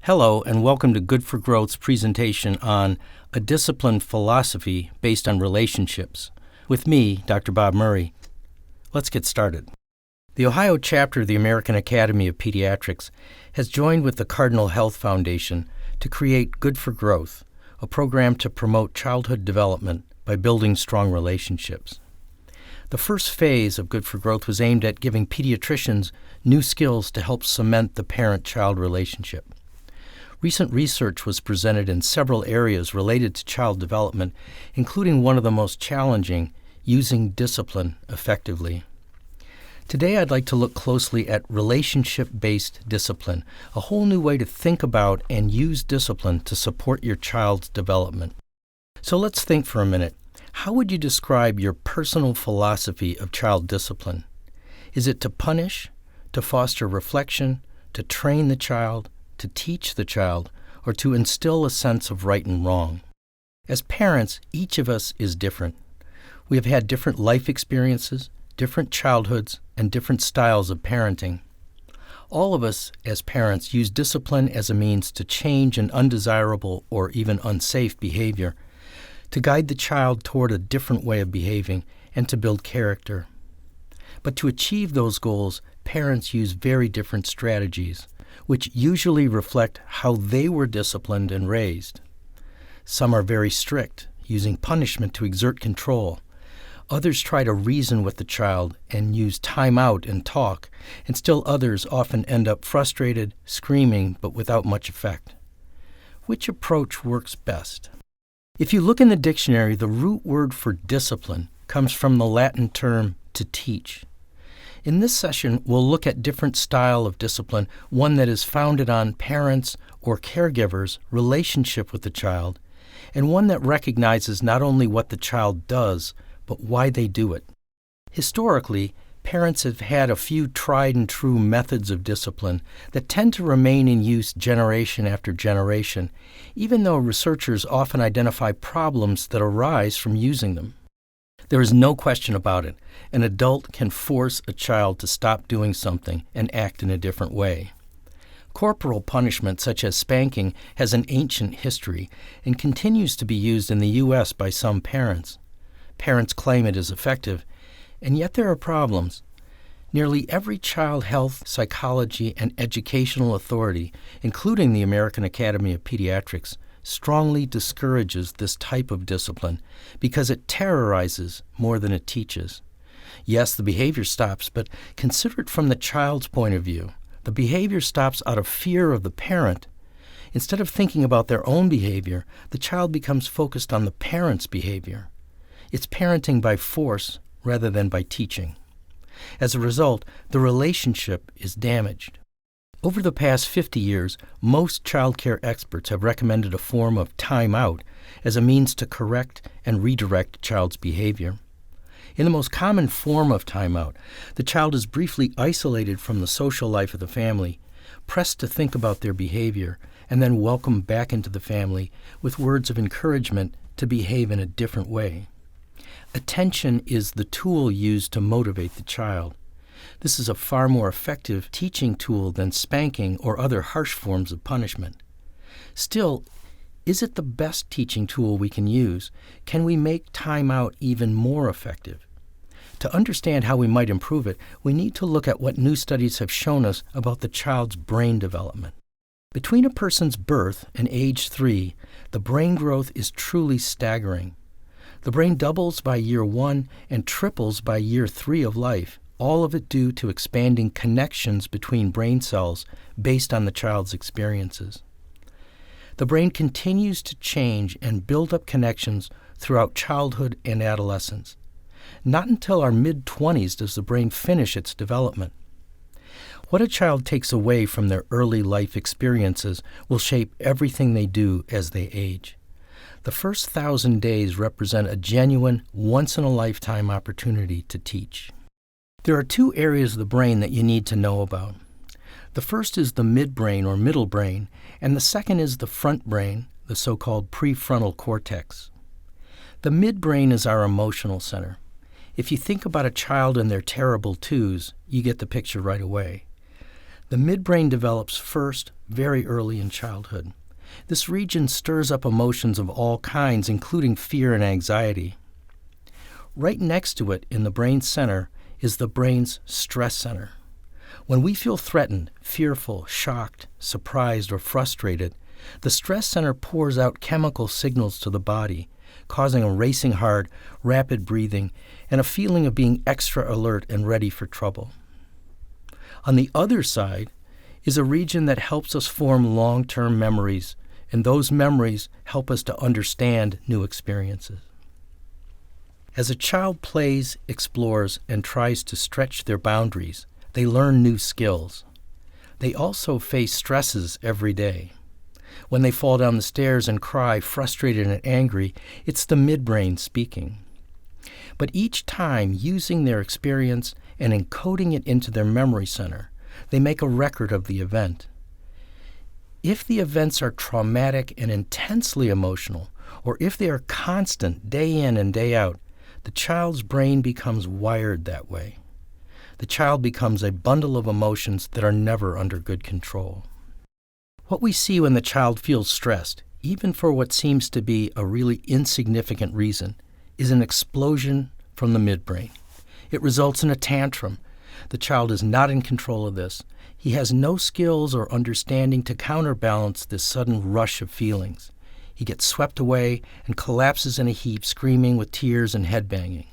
Hello, and welcome to Good4Growth's presentation on a discipline philosophy based on relationships. With me, Dr. Bob Murray. Let's get started. The Ohio chapter of the American Academy of Pediatrics has joined with the Cardinal Health Foundation to create Good4Growth, a program to promote childhood development by building strong relationships. The first phase of Good4Growth was aimed at giving pediatricians new skills to help cement the parent-child relationship. Recent research was presented in several areas related to child development, including one of the most challenging, using discipline effectively. Today I'd like to look closely at relationship-based discipline, a whole new way to think about and use discipline to support your child's development. So let's think for a minute. How would you describe your personal philosophy of child discipline? Is it to punish, to foster reflection, to train the child, to teach the child, or to instill a sense of right and wrong? As parents, each of us is different. We have had different life experiences, different childhoods, and different styles of parenting. All of us, as parents, use discipline as a means to change an undesirable or even unsafe behavior, to guide the child toward a different way of behaving, and to build character. But to achieve those goals, parents use very different strategies, which usually reflect how they were disciplined and raised. Some are very strict, using punishment to exert control. Others try to reason with the child and use time out and talk, and still others often end up frustrated, screaming, but without much effect. Which approach works best? If you look in the dictionary, the root word for discipline comes from the Latin term to teach. In this session, we'll look at different style of discipline, one that is founded on parents' or caregivers' relationship with the child, and one that recognizes not only what the child does, but why they do it. Historically, parents have had a few tried and true methods of discipline that tend to remain in use generation after generation, even though researchers often identify problems that arise from using them. There is no question about it. An adult can force a child to stop doing something and act in a different way. Corporal punishment, such as spanking, has an ancient history and continues to be used in the U.S. by some parents. Parents claim it is effective, and yet there are problems. Nearly every child health, psychology, and educational authority, including the American Academy of Pediatrics, strongly discourages this type of discipline because it terrorizes more than it teaches. Yes, the behavior stops, but consider it from the child's point of view. The behavior stops out of fear of the parent. Instead of thinking about their own behavior, the child becomes focused on the parent's behavior. It's parenting by force rather than by teaching. As a result, the relationship is damaged. Over the past 50 years, most child care experts have recommended a form of time out as a means to correct and redirect a child's behavior. In the most common form of time out, the child is briefly isolated from the social life of the family, pressed to think about their behavior, and then welcomed back into the family with words of encouragement to behave in a different way. Attention is the tool used to motivate the child. This is a far more effective teaching tool than spanking or other harsh forms of punishment. Still, is it the best teaching tool we can use? Can we make time out even more effective? To understand how we might improve it, we need to look at what new studies have shown us about the child's brain development. Between a person's birth and age 3, the brain growth is truly staggering. The brain doubles by year 1 and triples by year 3 of life, all of it due to expanding connections between brain cells based on the child's experiences. The brain continues to change and build up connections throughout childhood and adolescence. Not until our mid-20s does the brain finish its development. What a child takes away from their early life experiences will shape everything they do as they age. The first 1,000 days represent a genuine, once-in-a-lifetime opportunity to teach. There are two areas of the brain that you need to know about. The first is the midbrain or middle brain, and the second is the front brain, the so-called prefrontal cortex. The midbrain is our emotional center. If you think about a child and their terrible twos, you get the picture right away. The midbrain develops first very early in childhood. This region stirs up emotions of all kinds, including fear and anxiety. Right next to it in the brain center is the brain's stress center. When we feel threatened, fearful, shocked, surprised, or frustrated, the stress center pours out chemical signals to the body, causing a racing heart, rapid breathing, and a feeling of being extra alert and ready for trouble. On the other side is a region that helps us form long-term memories, and those memories help us to understand new experiences. As a child plays, explores, and tries to stretch their boundaries, they learn new skills. They also face stresses every day. When they fall down the stairs and cry, frustrated and angry, it's the midbrain speaking. But each time, using their experience and encoding it into their memory center, they make a record of the event. If the events are traumatic and intensely emotional, or if they are constant day in and day out, the child's brain becomes wired that way. The child becomes a bundle of emotions that are never under good control. What we see when the child feels stressed, even for what seems to be a really insignificant reason, is an explosion from the midbrain. It results in a tantrum. The child is not in control of this. He has no skills or understanding to counterbalance this sudden rush of feelings. He gets swept away and collapses in a heap, screaming with tears and headbanging.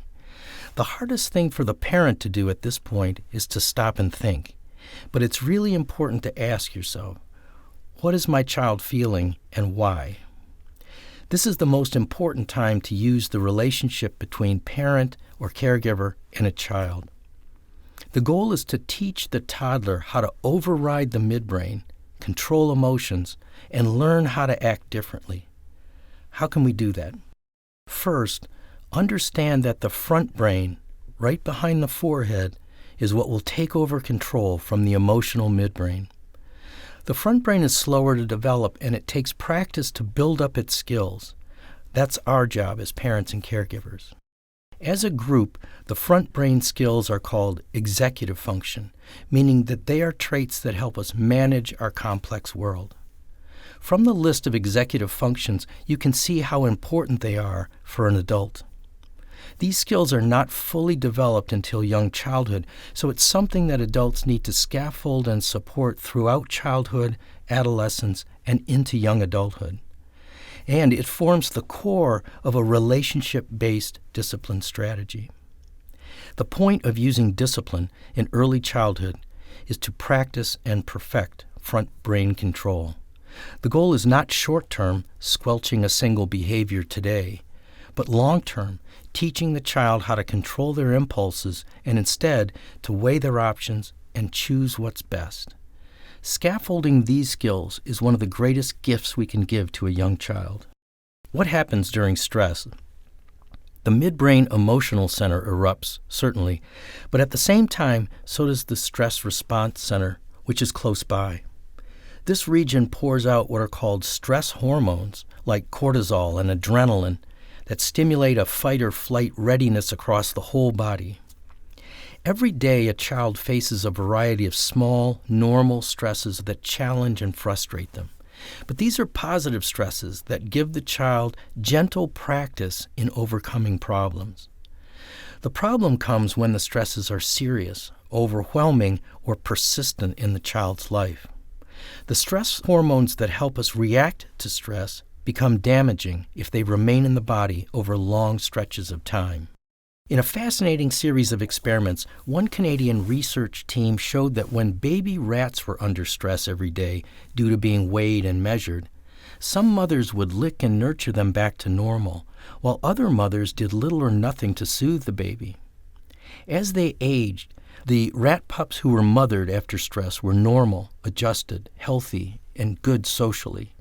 The hardest thing for the parent to do at this point is to stop and think. But it's really important to ask yourself, what is my child feeling and why? This is the most important time to use the relationship between parent or caregiver and a child. The goal is to teach the toddler how to override the midbrain, control emotions, and learn how to act differently. How can we do that? First, understand that the front brain, right behind the forehead, is what will take over control from the emotional midbrain. The front brain is slower to develop, and it takes practice to build up its skills. That's our job as parents and caregivers. As a group, the front brain skills are called executive function, meaning that they are traits that help us manage our complex world. From the list of executive functions, you can see how important they are for an adult. These skills are not fully developed until young childhood, so it's something that adults need to scaffold and support throughout childhood, adolescence, and into young adulthood. And it forms the core of a relationship-based discipline strategy. The point of using discipline in early childhood is to practice and perfect front brain control. The goal is not short-term, squelching a single behavior today, but long-term, teaching the child how to control their impulses and instead to weigh their options and choose what's best. Scaffolding these skills is one of the greatest gifts we can give to a young child. What happens during stress? The midbrain emotional center erupts, certainly, but at the same time, so does the stress response center, which is close by. This region pours out what are called stress hormones, like cortisol and adrenaline, that stimulate a fight-or-flight readiness across the whole body. Every day, a child faces a variety of small, normal stresses that challenge and frustrate them. But these are positive stresses that give the child gentle practice in overcoming problems. The problem comes when the stresses are serious, overwhelming, or persistent in the child's life. The stress hormones that help us react to stress become damaging if they remain in the body over long stretches of time. In a fascinating series of experiments, one Canadian research team showed that when baby rats were under stress every day due to being weighed and measured, some mothers would lick and nurture them back to normal, while other mothers did little or nothing to soothe the baby. As they aged, the rat pups who were mothered after stress were normal, adjusted, healthy, and good socially.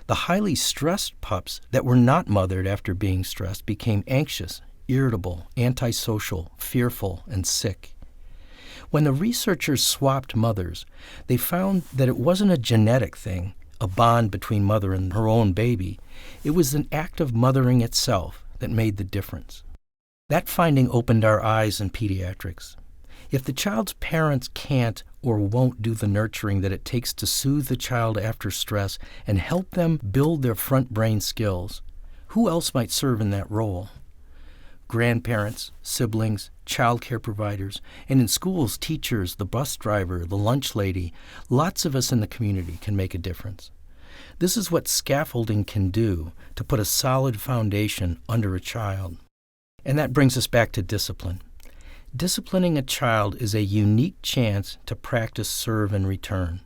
The highly stressed pups that were not mothered after being stressed became anxious, irritable, antisocial, fearful, and sick. When the researchers swapped mothers, they found that it wasn't a genetic thing, a bond between mother and her own baby. It was an act of mothering itself that made the difference. That finding opened our eyes in pediatrics. If the child's parents can't or won't do the nurturing that it takes to soothe the child after stress and help them build their front brain skills, who else might serve in that role? Grandparents, siblings, child care providers, and in schools, teachers, the bus driver, the lunch lady, lots of us in the community can make a difference. This is what scaffolding can do to put a solid foundation under a child. And that brings us back to discipline. Disciplining a child is a unique chance to practice serve and return.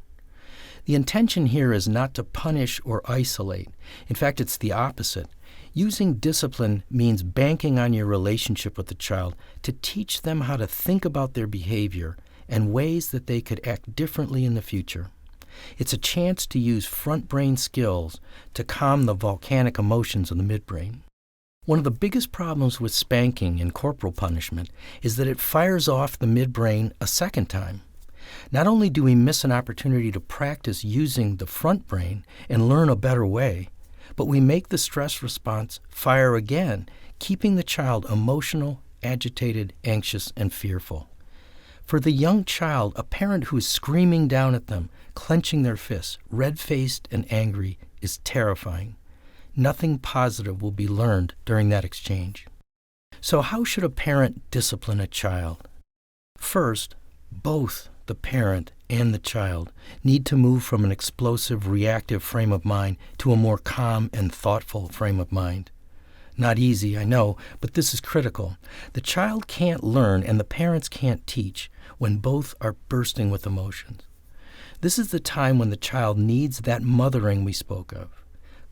The intention here is not to punish or isolate. In fact, it's the opposite. Using discipline means banking on your relationship with the child to teach them how to think about their behavior and ways that they could act differently in the future. It's a chance to use front brain skills to calm the volcanic emotions of the midbrain. One of the biggest problems with spanking and corporal punishment is that it fires off the midbrain a second time. Not only do we miss an opportunity to practice using the front brain and learn a better way, but we make the stress response fire again, keeping the child emotional, agitated, anxious, and fearful. For the young child, a parent who is screaming down at them, clenching their fists, red-faced and angry, is terrifying. Nothing positive will be learned during that exchange. So how should a parent discipline a child? First, both the parent and the child need to move from an explosive, reactive frame of mind to a more calm and thoughtful frame of mind. Not easy, I know, but this is critical. The child can't learn and the parents can't teach when both are bursting with emotions. This is the time when the child needs that mothering we spoke of.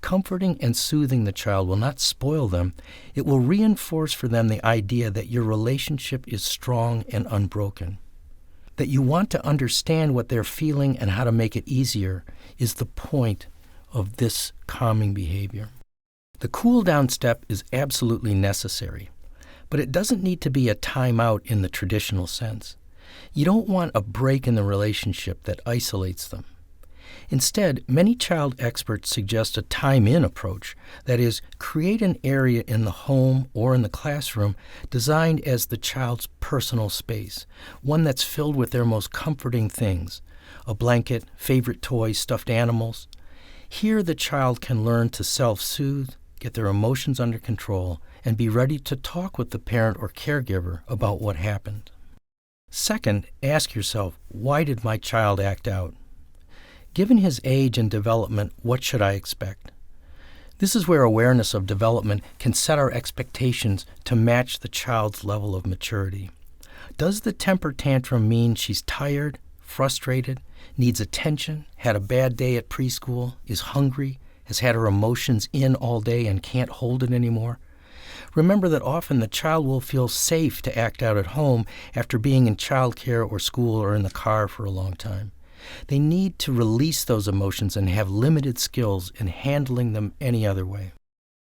Comforting and soothing the child will not spoil them. It will reinforce for them the idea that your relationship is strong and unbroken. That you want to understand what they're feeling and how to make it easier is the point of this calming behavior. The cool-down step is absolutely necessary, but it doesn't need to be a timeout in the traditional sense. You don't want a break in the relationship that isolates them. Instead, many child experts suggest a time-in approach, that is, create an area in the home or in the classroom designed as the child's personal space, one that's filled with their most comforting things, a blanket, favorite toys, stuffed animals. Here the child can learn to self-soothe, get their emotions under control, and be ready to talk with the parent or caregiver about what happened. Second, ask yourself, why did my child act out? Given his age and development, what should I expect? This is where awareness of development can set our expectations to match the child's level of maturity. Does the temper tantrum mean she's tired, frustrated, needs attention, had a bad day at preschool, is hungry, has had her emotions in all day and can't hold it anymore? Remember that often the child will feel safe to act out at home after being in childcare or school or in the car for a long time. They need to release those emotions and have limited skills in handling them any other way.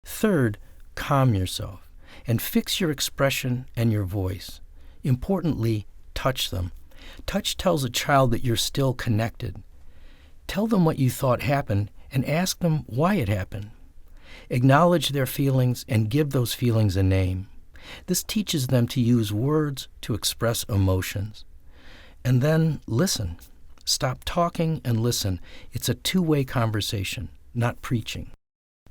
Third, calm yourself and fix your expression and your voice. Importantly, touch them. Touch tells a child that you're still connected. Tell them what you thought happened and ask them why it happened. Acknowledge their feelings and give those feelings a name. This teaches them to use words to express emotions. And then listen. Stop talking and listen. It's a two-way conversation, not preaching.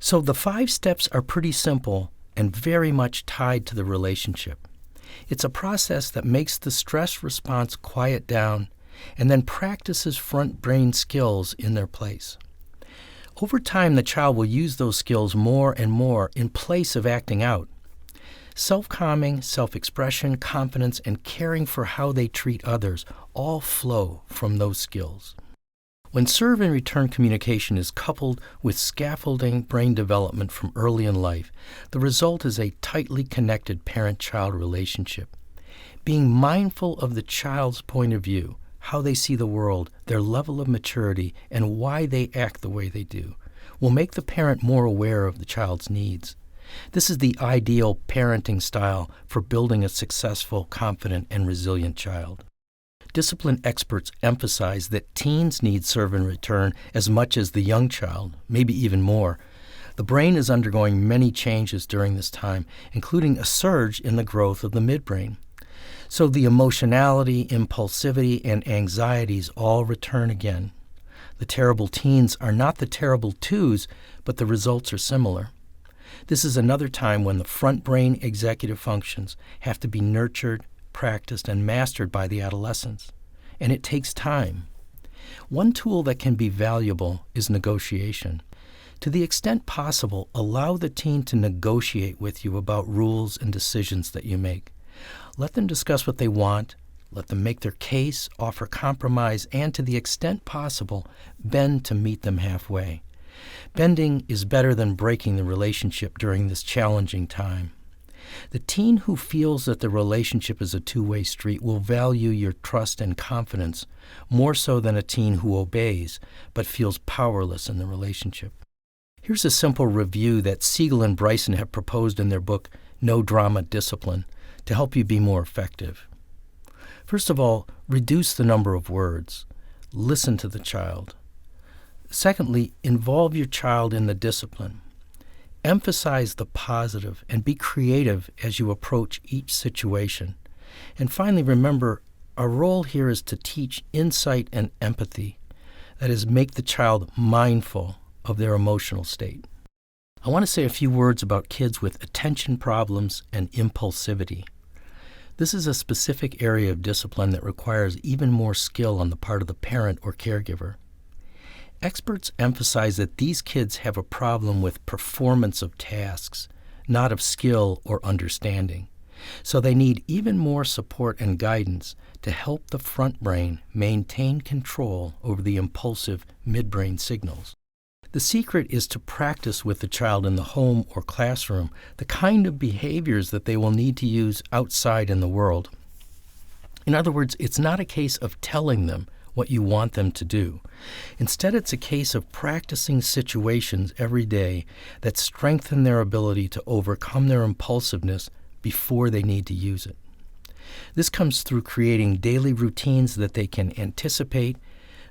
So the 5 steps are pretty simple and very much tied to the relationship. It's a process that makes the stress response quiet down and then practices front brain skills in their place. Over time, the child will use those skills more and more in place of acting out. Self-calming, self-expression, confidence, and caring for how they treat others all flow from those skills. When serve and return communication is coupled with scaffolding brain development from early in life, the result is a tightly connected parent-child relationship. Being mindful of the child's point of view, how they see the world, their level of maturity, and why they act the way they do, will make the parent more aware of the child's needs. This is the ideal parenting style for building a successful, confident, and resilient child. Discipline experts emphasize that teens need serve and return as much as the young child, maybe even more. The brain is undergoing many changes during this time, including a surge in the growth of the midbrain. So the emotionality, impulsivity, and anxieties all return again. The terrible teens are not the terrible twos, but the results are similar. This is another time when the front brain executive functions have to be nurtured, practiced, and mastered by the adolescents. And it takes time. One tool that can be valuable is negotiation. To the extent possible, allow the teen to negotiate with you about rules and decisions that you make. Let them discuss what they want, let them make their case, offer compromise, and to the extent possible, bend to meet them halfway. Bending is better than breaking the relationship during this challenging time. The teen who feels that the relationship is a two-way street will value your trust and confidence more so than a teen who obeys but feels powerless in the relationship. Here's a simple review that Siegel and Bryson have proposed in their book, No Drama Discipline, to help you be more effective. First of all, reduce the number of words. Listen to the child. Secondly, involve your child in the discipline. Emphasize the positive and be creative as you approach each situation. And finally, remember, our role here is to teach insight and empathy. That is, make the child mindful of their emotional state. I want to say a few words about kids with attention problems and impulsivity. This is a specific area of discipline that requires even more skill on the part of the parent or caregiver. Experts emphasize that these kids have a problem with performance of tasks, not of skill or understanding. So they need even more support and guidance to help the front brain maintain control over the impulsive midbrain signals. The secret is to practice with the child in the home or classroom the kind of behaviors that they will need to use outside in the world. In other words, it's not a case of telling them what you want them to do. Instead, it's a case of practicing situations every day that strengthen their ability to overcome their impulsiveness before they need to use it. This comes through creating daily routines that they can anticipate,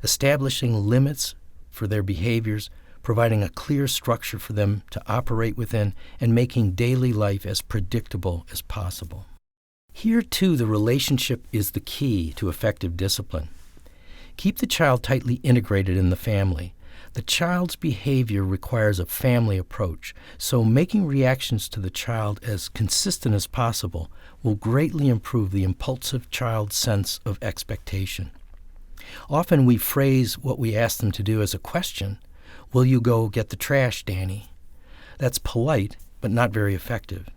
establishing limits for their behaviors, providing a clear structure for them to operate within, and making daily life as predictable as possible. Here, too, the relationship is the key to effective discipline. Keep the child tightly integrated in the family. The child's behavior requires a family approach, so making reactions to the child as consistent as possible will greatly improve the impulsive child's sense of expectation. Often we phrase what we ask them to do as a question. Will you go get the trash, Danny? That's polite, but not very effective.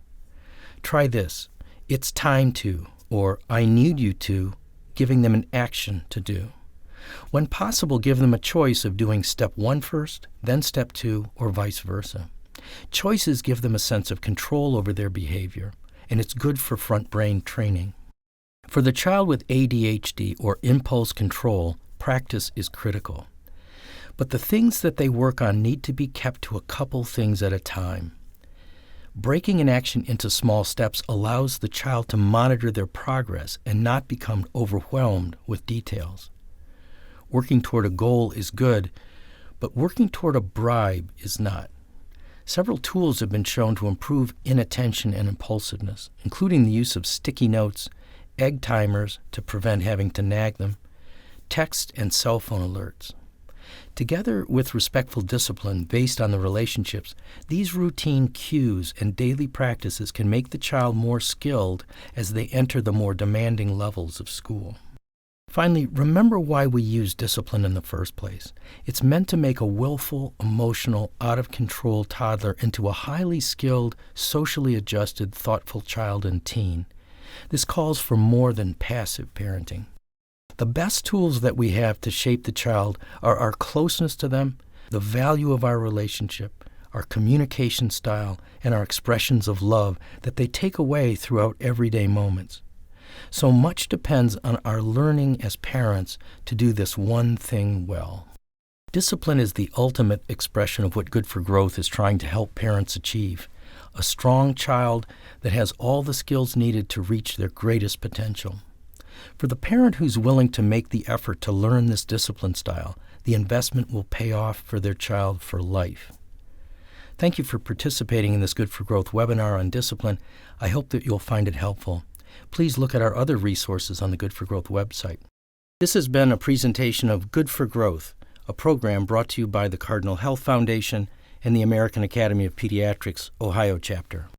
Try this. It's time to, or I need you to, giving them an action to do. When possible, give them a choice of doing step 1 first, then step 2, or vice versa. Choices give them a sense of control over their behavior, and it's good for front brain training. For the child with ADHD or impulse control, practice is critical. But the things that they work on need to be kept to a couple things at a time. Breaking an action into small steps allows the child to monitor their progress and not become overwhelmed with details. Working toward a goal is good, but working toward a bribe is not. Several tools have been shown to improve inattention and impulsiveness, including the use of sticky notes, egg timers to prevent having to nag them, text and cell phone alerts. Together with respectful discipline based on the relationships, these routine cues and daily practices can make the child more skilled as they enter the more demanding levels of school. Finally, remember why we use discipline in the first place. It's meant to make a willful, emotional, out-of-control toddler into a highly skilled, socially adjusted, thoughtful child and teen. This calls for more than passive parenting. The best tools that we have to shape the child are our closeness to them, the value of our relationship, our communication style, and our expressions of love that they take away throughout everyday moments. So much depends on our learning as parents to do this one thing well. Discipline is the ultimate expression of what Good4Growth is trying to help parents achieve. A strong child that has all the skills needed to reach their greatest potential. For the parent who's willing to make the effort to learn this discipline style, the investment will pay off for their child for life. Thank you for participating in this Good4Growth webinar on discipline. I hope that you'll find it helpful. please look at our other resources on the Good for Growth website. This has been a presentation of Good for Growth, a program brought to you by the Cardinal Health Foundation and the American Academy of Pediatrics, Ohio chapter.